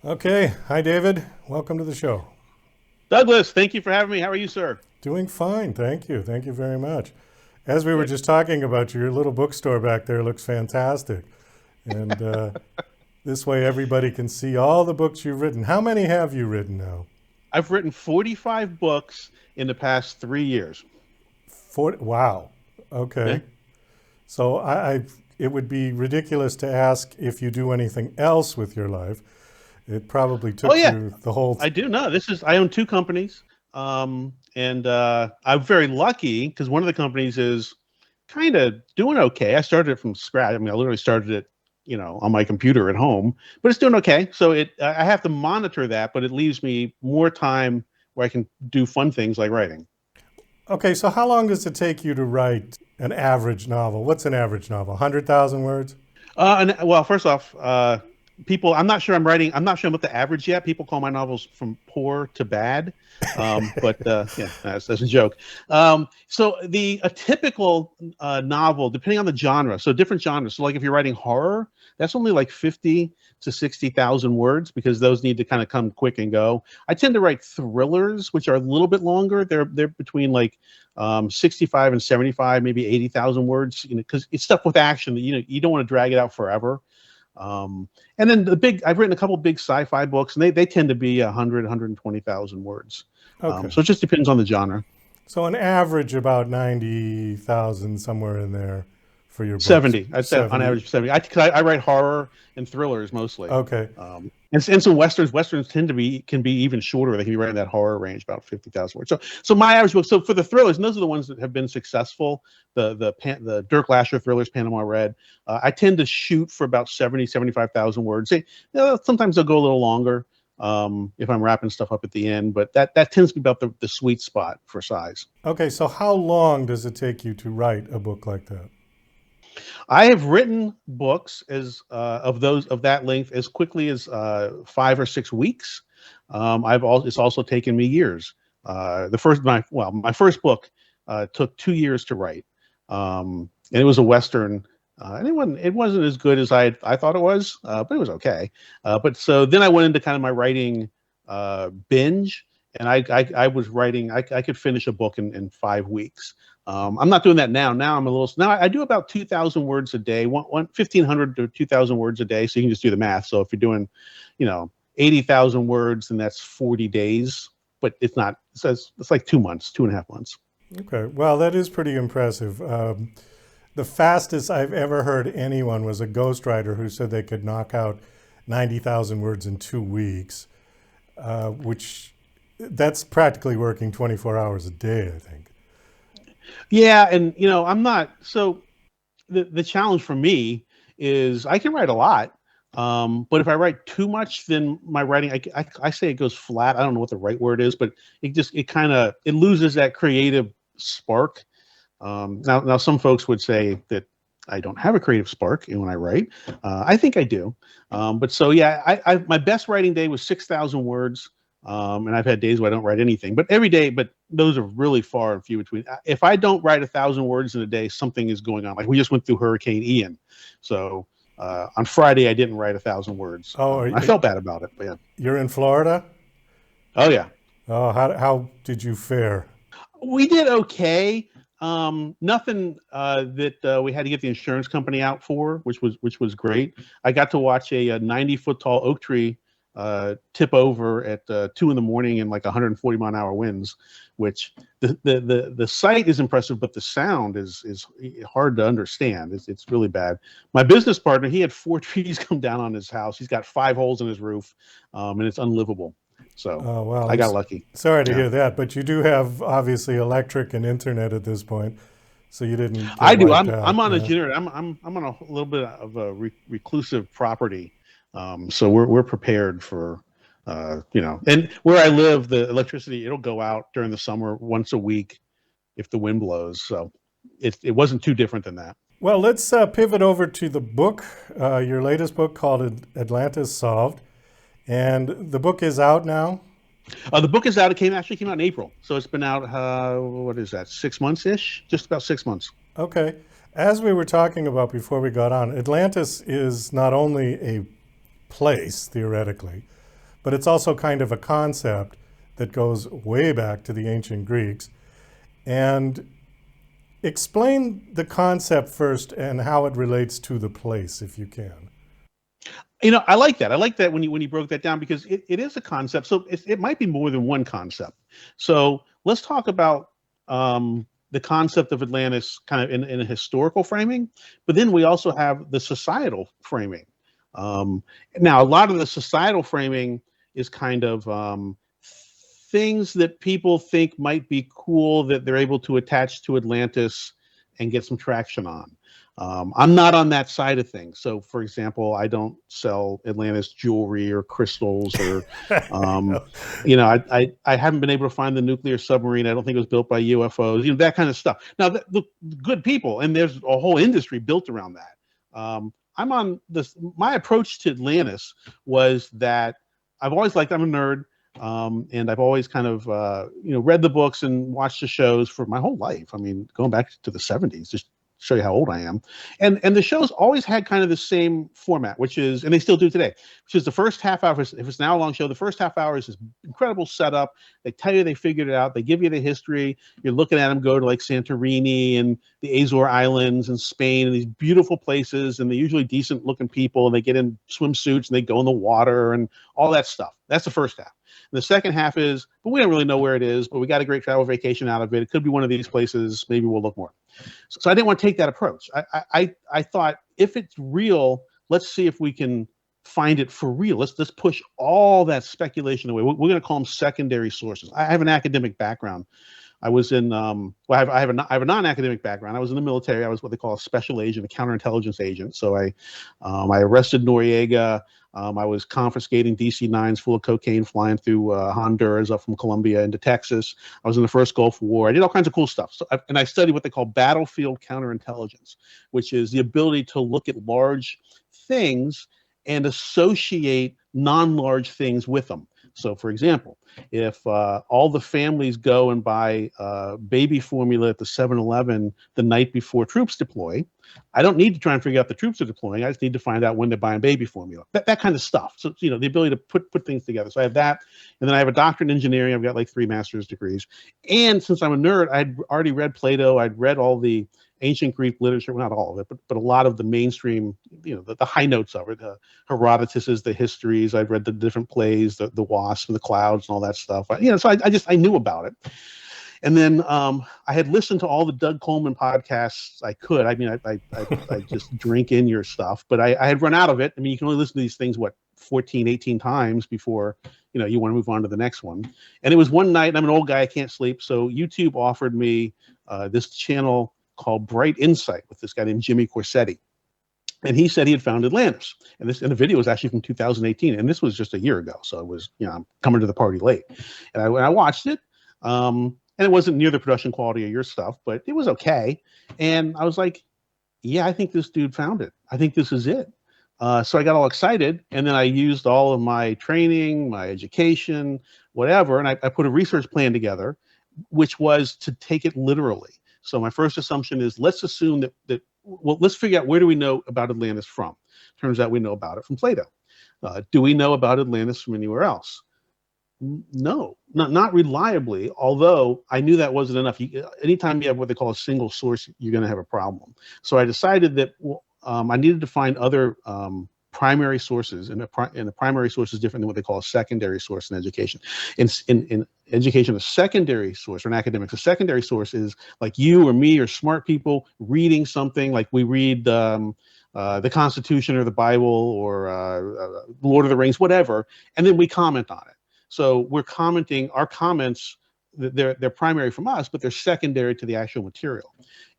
Okay. Hi, David. Welcome to the show. Douglas, thank you for having me. How are you, sir? Doing fine. Thank you. Thank you very much. As we were Good. just talking about, your little bookstore back there looks fantastic. And this way everybody can see all the books you've written. How many have you written now? I've written 45 books in the past 3 years. 40, wow. Yeah. Okay. So it would be ridiculous to ask if you do anything else with your life. It probably Oh took yeah, you the whole. I do. No, I own two companies. And I'm very lucky because one of the companies is kind of doing okay. I started it from scratch. I mean, I literally started it, on my computer at home, but it's doing okay. So I have to monitor that, but it leaves me more time where I can do fun things like writing. Okay, so how long does it take you to write an average novel? What's an average novel? 100,000 words? Well, first off, people, I'm not sure I'm up to average yet. People call my novels from poor to bad. But yeah, that's a joke. So a typical novel, depending on the genre, so different genres. So like if you're writing horror, that's only like 50 to 60,000 words because those need to kind of come quick and go. I tend to write thrillers, which are a little bit longer. They're between like 65 and 75, maybe 80,000 words, because it's stuff with action that, you don't want to drag it out forever. And then I've written a couple big sci-fi books and they tend to be 100, 120,000 words. Okay. So it just depends on the genre. So an average about 90,000 somewhere in there for your books. 70, I'd say on 70. average 70. 'Cause I write horror and thrillers mostly. Okay. And some westerns. Westerns can be even shorter. They can be right in that horror range, about 50,000 words. So my average book. So for the thrillers, and those are the ones that have been successful. The Dirk Lasher thrillers, Panama Red. I tend to shoot for about 75,000 words. Sometimes they'll go a little longer if I'm wrapping stuff up at the end, but that tends to be about the sweet spot for size. Okay, so how long does it take you to write a book like that? I have written books of that length as quickly as 5 or 6 weeks. It's also taken me years. My first book took 2 years to write, and it was a western. And it wasn't as good as I thought it was, but it was okay. But so then I went into kind of my writing binge, and I was writing. I could finish a book in 5 weeks. I'm not doing that now. Now I do about 2,000 words a day, 1,500 to 2,000 words a day. So you can just do the math. So if you're doing, 80,000 words, then that's 40 days. But it's not. So it's like 2 months, 2.5 months. Okay, well, that is pretty impressive. The fastest I've ever heard anyone was a ghostwriter who said they could knock out 90,000 words in 2 weeks, which that's practically working 24 hours a day, I think. Yeah, and I'm not. So the challenge for me is I can write a lot, but if I write too much, then my writing I say it goes flat. I don't know what the right word is, but it loses that creative spark. Now some folks would say that I don't have a creative spark when I write. I think I do, but so yeah, my best writing day was 6,000 words. And I've had days where I don't write anything, but every day, but those are really far and few between. If I don't write 1,000 words in a day, something is going on. Like we just went through Hurricane Ian. So on Friday, I didn't write 1,000 words. Oh, I felt bad about it, but yeah. you're in Florida? Oh yeah. Oh, how did you fare? We did okay. Nothing that we had to get the insurance company out for, which was great. I got to watch a 90-foot tall oak tree tip over at 2 in the morning in like 140-mile-an-hour winds, which the sight is impressive, but the sound is hard to understand. It's really bad. My business partner, he had four trees come down on his house. He's got 5 holes in his roof, and it's unlivable. So Oh, well, I got lucky. sorry to Yeah. hear that, but you do have obviously electric and internet at this point, so you didn't get I do. wiped I'm out. on a Yeah. generator. I'm on a little bit of a reclusive property, so we're prepared for, and where I live, the electricity it'll go out during the summer once a week if the wind blows. So it wasn't too different than that. Well, let's pivot over to the book, your latest book called Atlantis Solved. And the book is out now. The book is out. Actually came out in April, so it's been out. What is that? 6 months ish, just about 6 months. Okay. As we were talking about before we got on, Atlantis is not only a place, theoretically, but it's also kind of a concept that goes way back to the ancient Greeks. And explain the concept first and how it relates to the place, if you can. I like that. I like that when you broke that down, because it is a concept. So it might be more than one concept. So let's talk about the concept of Atlantis kind of in a historical framing, but then we also have the societal framing. Now, a lot of the societal framing is kind of things that people think might be cool that they're able to attach to Atlantis and get some traction on. I'm not on that side of things. So, for example, I don't sell Atlantis jewelry or crystals, or, I haven't been able to find the nuclear submarine. I don't think it was built by UFOs, that kind of stuff. Now, look, good people, and there's a whole industry built around that. I'm on this. My approach to Atlantis was that I'm a nerd. And I've always kind of, read the books and watched the shows for my whole life. I mean, going back to the 70s, just show you how old I am. And the shows always had kind of the same format, which is, and they still do today, which is the first half hour. If it's an hour-long show, the first half hour is this incredible setup. They tell you they figured it out. They give you the history. You're looking at them go to like Santorini and the Azore Islands and Spain and these beautiful places, and they're usually decent-looking people, and they get in swimsuits and they go in the water and all that stuff. That's the first half. And the second half is, but we don't really know where it is, but we got a great travel vacation out of it. It could be one of these places. Maybe we'll look more. So I didn't want to take that approach. I thought, if it's real, let's see if we can find it for real. Let's push all that speculation away. We're going to call them secondary sources. I have an academic background. I was in, I have a non-academic background. I was in the military. I was what they call a special agent, a counterintelligence agent. So I arrested Noriega. I was confiscating DC-9s full of cocaine flying through Honduras up from Colombia into Texas. I was in the first Gulf War. I did all kinds of cool stuff. So I studied what they call battlefield counterintelligence, which is the ability to look at large things and associate non-large things with them. So, for example, if all the families go and buy baby formula at the 7-Eleven the night before troops deploy, I don't need to try and figure out the troops are deploying. I just need to find out when they're buying baby formula. That kind of stuff. So, the ability to put things together. So I have that. And then I have a doctorate in engineering. I've got like 3 master's degrees. And since I'm a nerd, I'd already read Plato. I'd read all the ancient Greek literature, well, not all of it, but a lot of the mainstream, the high notes of it. Herodotus's The Histories. I've read the different plays, the Wasp and the Clouds and all that stuff. So I knew about it. And then I had listened to all the Doug Coleman podcasts I could. I mean, I just drink in your stuff, but I had run out of it. I mean, you can only listen to these things, 14, 18 times before, you want to move on to the next one. And it was one night, and I'm an old guy, I can't sleep. So YouTube offered me this channel called Bright Insight with this guy named Jimmy Corsetti. And he said he had found Atlantis. And the video was actually from 2018. And this was just a year ago. So it was, I'm coming to the party late. And I watched it. And it wasn't near the production quality of your stuff, but it was okay. And I was like, yeah, I think this dude found it. I think this is it. So I got all excited. And then I used all of my training, my education, whatever. And I put a research plan together, which was to take it literally. So my first assumption is, let's assume that let's figure out, where do we know about Atlantis from? Turns out we know about it from Plato. Do we know about Atlantis from anywhere else? No, not reliably, although I knew that wasn't enough. Anytime you have what they call a single source, you're going to have a problem. So I decided that I needed to find other primary sources, and the primary source is different than what they call a secondary source in education. In education, a secondary source, or in academics, a secondary source is like you or me or smart people reading something, like we read the Constitution or the Bible or Lord of the Rings, whatever, and then we comment on it. So we're commenting, our comments, they're primary from us, but they're secondary to the actual material.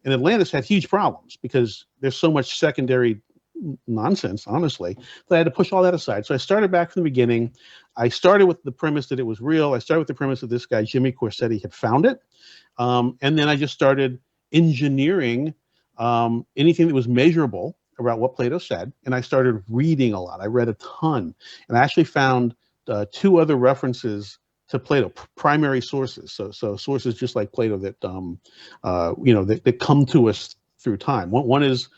And Atlantis had huge problems because there's so much secondary nonsense, honestly, that I had to push all that aside. So I started back from the beginning. I started with the premise that it was real. I started with the premise that this guy, Jimmy Corsetti, had found it. And then I just started engineering anything that was measurable about what Plato said. And I started reading a lot. I read a ton. And I actually found 2 other references to Plato, primary sources. So sources just like Plato that, that come to us through time. One is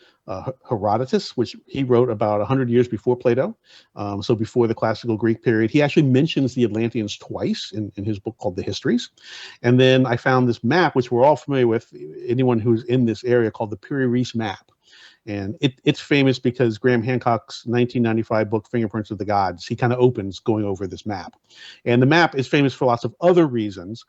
Herodotus, which he wrote about 100 years before Plato, so before the classical Greek period. He actually mentions the Atlanteans twice in his book called The Histories. And then I found this map, which we're all familiar with, anyone who's in this area, called the Piri-Reis map. And it's famous because Graham Hancock's 1995 book, Fingerprints of the Gods, he kind of opens going over this map. And the map is famous for lots of other reasons.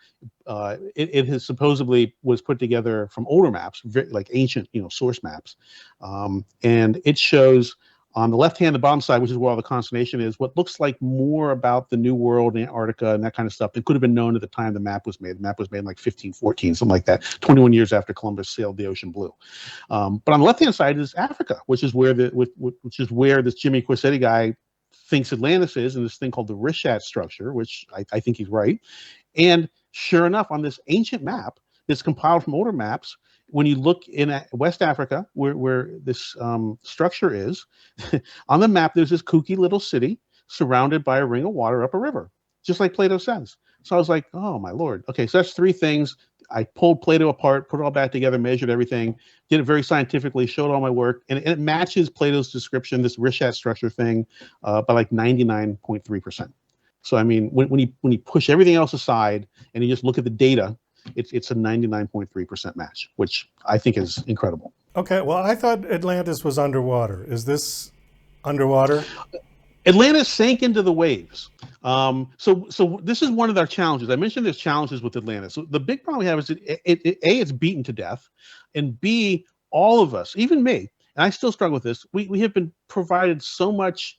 It has supposedly was put together from older maps, like ancient, source maps. And it shows on the left hand, the bottom side, which is where all the consternation is, what looks like more about the New World, Antarctica, and that kind of stuff that could have been known at the time the map was made. The map was made in like 1514, something like that, 21 years after Columbus sailed the ocean blue. But on the left hand side is Africa, which is where this Jimmy Corsetti guy thinks Atlantis is, and this thing called the Rishat structure, which I think he's right. And sure enough, on this ancient map that's compiled from older maps, when you look in West Africa, where this structure is, on the map, there's this kooky little city surrounded by a ring of water up a river, just like Plato says. So I was like, oh, my Lord. Okay, so that's three things. I pulled Plato apart, put it all back together, measured everything, did it very scientifically, showed all my work, and it matches Plato's description, this Rishat structure thing, by like 99.3%. So, I mean, when you push everything else aside and you just look at the data, it's a 99.3% match, which I think is incredible. Okay, well, I thought Atlantis was underwater. Is this underwater? Atlantis sank into the waves. So this is one of our challenges. I mentioned there's challenges with Atlantis. So the big problem we have is that it's beaten to death, and B, all of us, even me, and I still struggle with this, we have been provided so much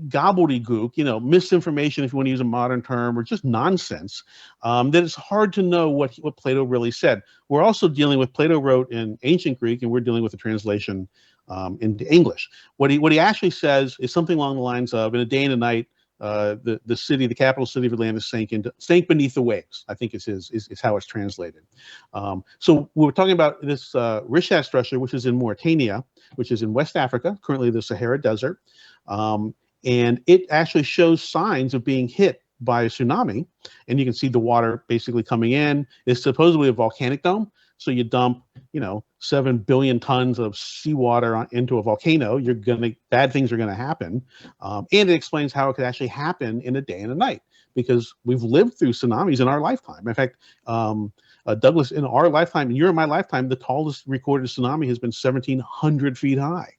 gobbledygook, misinformation, if you want to use a modern term, or just nonsense, that it's hard to know what Plato really said. We're also dealing with, Plato wrote in ancient Greek, and we're dealing with a translation into English. What he actually says is something along the lines of, in a day and a night, the capital city of Atlantis sank beneath the waves, I think is how it's translated. So we were talking about this Rishat structure, which is in Mauritania, which is in West Africa, currently the Sahara Desert. And it actually shows signs of being hit by a tsunami. And you can see the water basically coming in. It's supposedly a volcanic dome. So you dump, 7 billion tons of seawater into a volcano, bad things are going to happen. And it explains how it could actually happen in a day and a night, because we've lived through tsunamis in our lifetime. In fact, Douglas, in our lifetime, in my lifetime, the tallest recorded tsunami has been 1,700 feet high,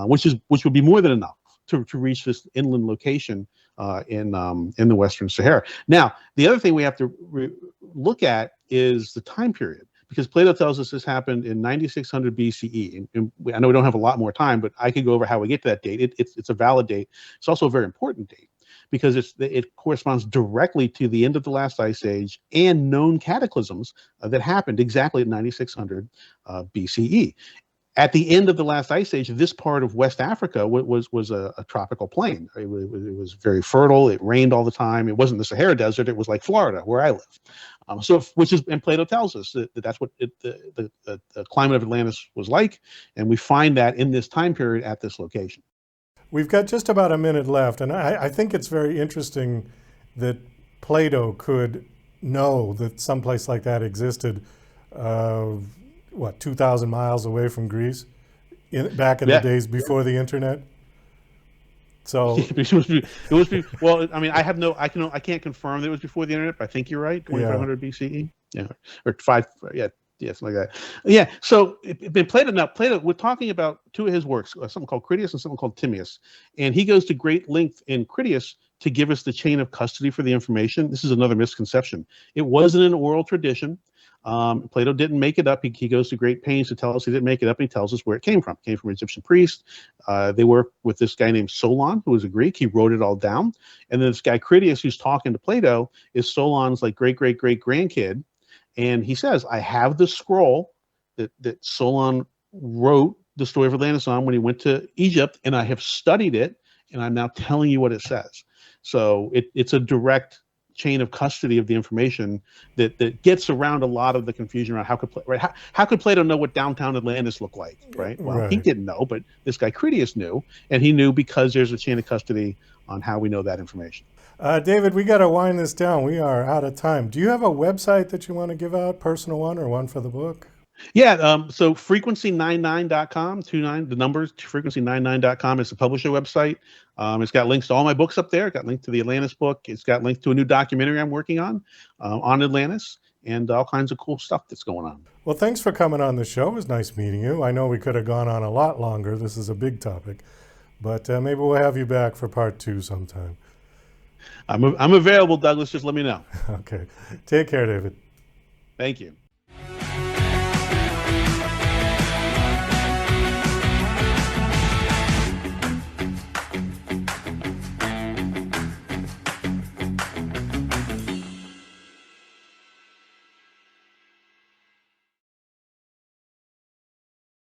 which would be more than enough to reach this inland location in the Western Sahara. Now, the other thing we have to look at is the time period, because Plato tells us this happened in 9600 BCE. And I know we don't have a lot more time, but I could go over how we get to that date. It's a valid date. It's also a very important date, because it corresponds directly to the end of the last ice age and known cataclysms that happened exactly at 9600 BCE. At the end of the last ice age, this part of West Africa was a tropical plain. It was very fertile. It rained all the time. It wasn't the Sahara Desert. It was like Florida, where I live. And Plato tells us that's what the climate of Atlantis was like, and we find that in this time period at this location. We've got just about a minute left, and I think it's very interesting that Plato could know that someplace like that existed. 2,000 miles away from Greece, back in the days before the internet. So it was well. I mean, I can't confirm that it was before the internet, but I think you're right. 2,500 BCE, or 5, something like that. Yeah. So Plato. We're talking about two of his works, something called Critias and something called Timaeus, and he goes to great length in Critias to give us the chain of custody for the information. This is another misconception. It wasn't an oral tradition. Plato didn't make it up. He goes to great pains to tell us he didn't make it up. And he tells us where it came from. It came from an Egyptian priest. They worked with this guy named Solon, who was a Greek. He wrote it all down. And then this guy Critias, who's talking to Plato, is Solon's like great grandkid. And he says, I have the scroll that Solon wrote the story of Atlantis on when he went to Egypt, and I have studied it, and I'm now telling you what it says. So it's a direct chain of custody of the information that gets around a lot of the confusion around how could Plato know what downtown Atlantis looked like, right? Well, He didn't know, but this guy Critias knew, and he knew because there's a chain of custody on how we know that information. David, we got to wind this down. We are out of time. Do you have a website that you want to give out, personal one or one for the book? Yeah, so frequency99.com, 29, the numbers, frequency99.com is the publisher website. It's got links to all my books up there. It's got links to the Atlantis book. It's got links to a new documentary I'm working on Atlantis, and all kinds of cool stuff that's going on. Well, thanks for coming on the show. It was nice meeting you. I know we could have gone on a lot longer. This is a big topic, but maybe we'll have you back for part 2 sometime. I'm available, Douglas. Just let me know. Okay. Take care, David. Thank you.